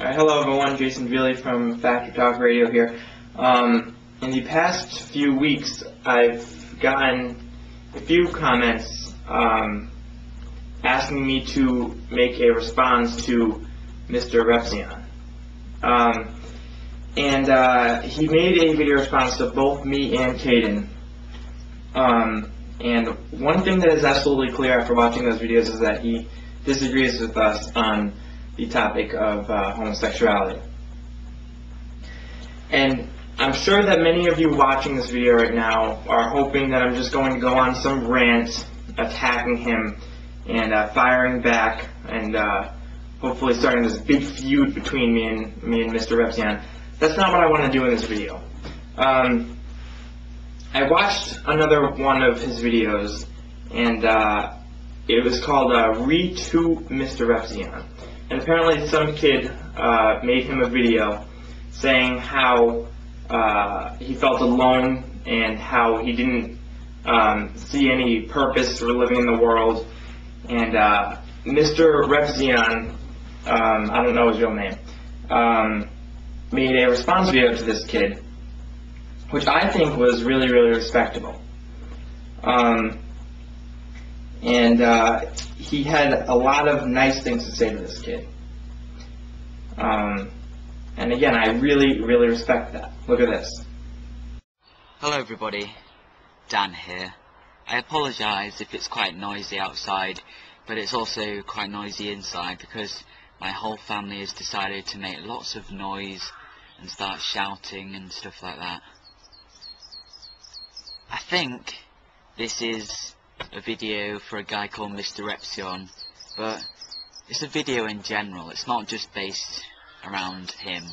Hello everyone, Jason Veely from Factor Talk Radio here. In the past few weeks, I've gotten a few comments asking me to make a response to MrRepzion. He made a video response to both me and Caden. And one thing that is absolutely clear after watching those videos is that he disagrees with us on the topic of homosexuality. And I'm sure that many of you watching this video right now are hoping that I'm just going to go on some rant attacking him and firing back and hopefully starting this big feud between me and MrRepzion. That's not what I want to do in this video. I watched another one of his videos, and it was called Re to MrRepzion. And apparently some kid made him a video saying how he felt alone and how he didn't see any purpose for living in the world. And MrRepzion, I don't know his real name, made a response video to this kid, which I think was really, really respectable. He had a lot of nice things to say to this kid. And again, I really, really respect that. Look at this. Hello everybody, Dan here. I apologise if it's quite noisy outside, but it's also quite noisy inside because my whole family has decided to make lots of noise and start shouting and stuff like that. I think this is a video for a guy called MrRepzion, but it's a video in general. It's not just based around him.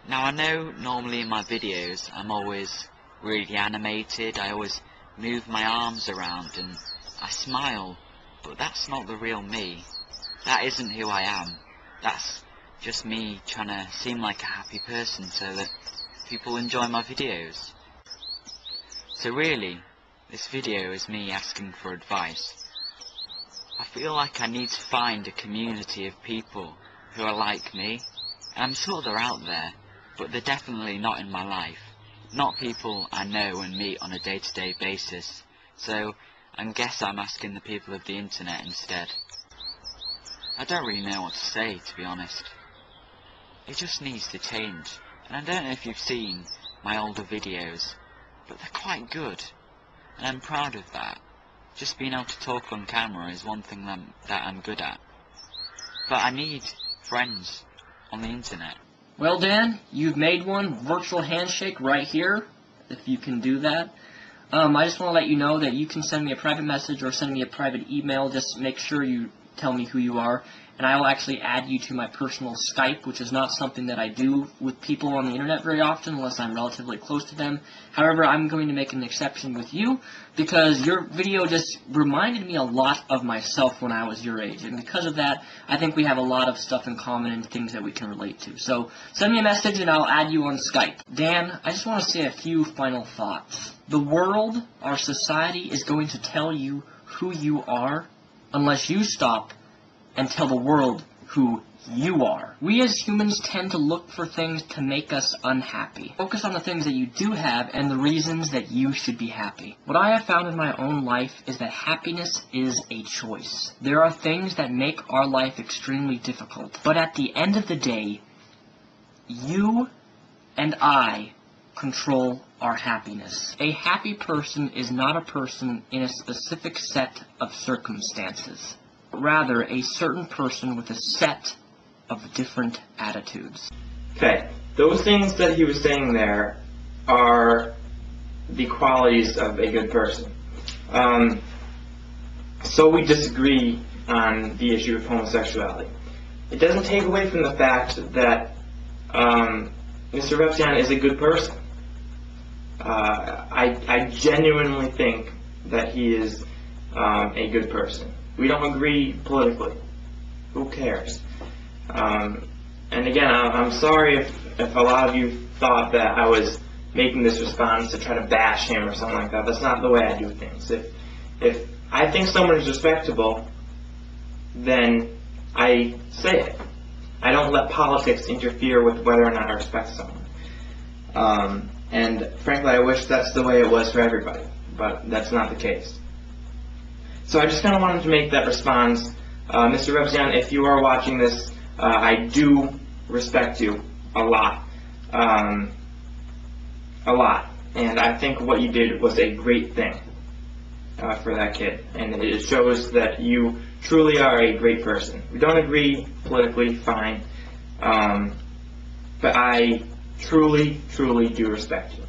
Now I know normally in my videos I'm always really animated, I always move my arms around and I smile, but that's not the real me. That isn't who I am. That's just me trying to seem like a happy person so that people enjoy my videos. So really, this video is me asking for advice. I feel like I need to find a community of people who are like me, and I'm sure they're out there, but they're definitely not in my life. Not people I know and meet on a day-to-day basis, so I guess I'm asking the people of the internet instead. I don't really know what to say, to be honest. It just needs to change, and I don't know if you've seen my older videos, but they're quite good. And I'm proud of that. Just being able to talk on camera is one thing that I'm good at. But I need friends on the internet. Well, Dan, you've made one. Virtual handshake right here, if you can do that. I just want to let you know that you can send me a private message or send me a private email. Just make sure you tell me who you are, and I will actually add you to my personal Skype, which is not something that I do with people on the internet very often unless I'm relatively close to them. However, I'm going to make an exception with you because your video just reminded me a lot of myself when I was your age, and because of that, I think we have a lot of stuff in common and things that we can relate to. So send me a message and I'll add you on Skype. Dan, I just want to say a few final thoughts. The world, our society, is going to tell you who you are unless you stop and tell the world who you are. We as humans tend to look for things to make us unhappy. Focus on the things that you do have and the reasons that you should be happy. What I have found in my own life is that happiness is a choice. There are things that make our life extremely difficult, but at the end of the day, you and I control our happiness. A happy person is not a person in a specific set of circumstances, but rather a certain person with a set of different attitudes. Okay, those things that he was saying there are the qualities of a good person. So we disagree on the issue of homosexuality. It doesn't take away from the fact that MrRepzion is a good person. I genuinely think that he is a good person. We don't agree politically. Who cares? And again, I'm sorry if a lot of you thought that I was making this response to try to bash him or something like that. That's not the way I do things. If I think someone is respectable, then I say it. I don't let politics interfere with whether or not I respect someone. And frankly, I wish that's the way it was for everybody, but that's not the case. So I just kind of wanted to make that response. MrRepzion, if you are watching this, I do respect you a lot. And I think what you did was a great thing for that kid. And it shows that you truly are a great person. We don't agree politically, fine. But I truly, truly do respect you.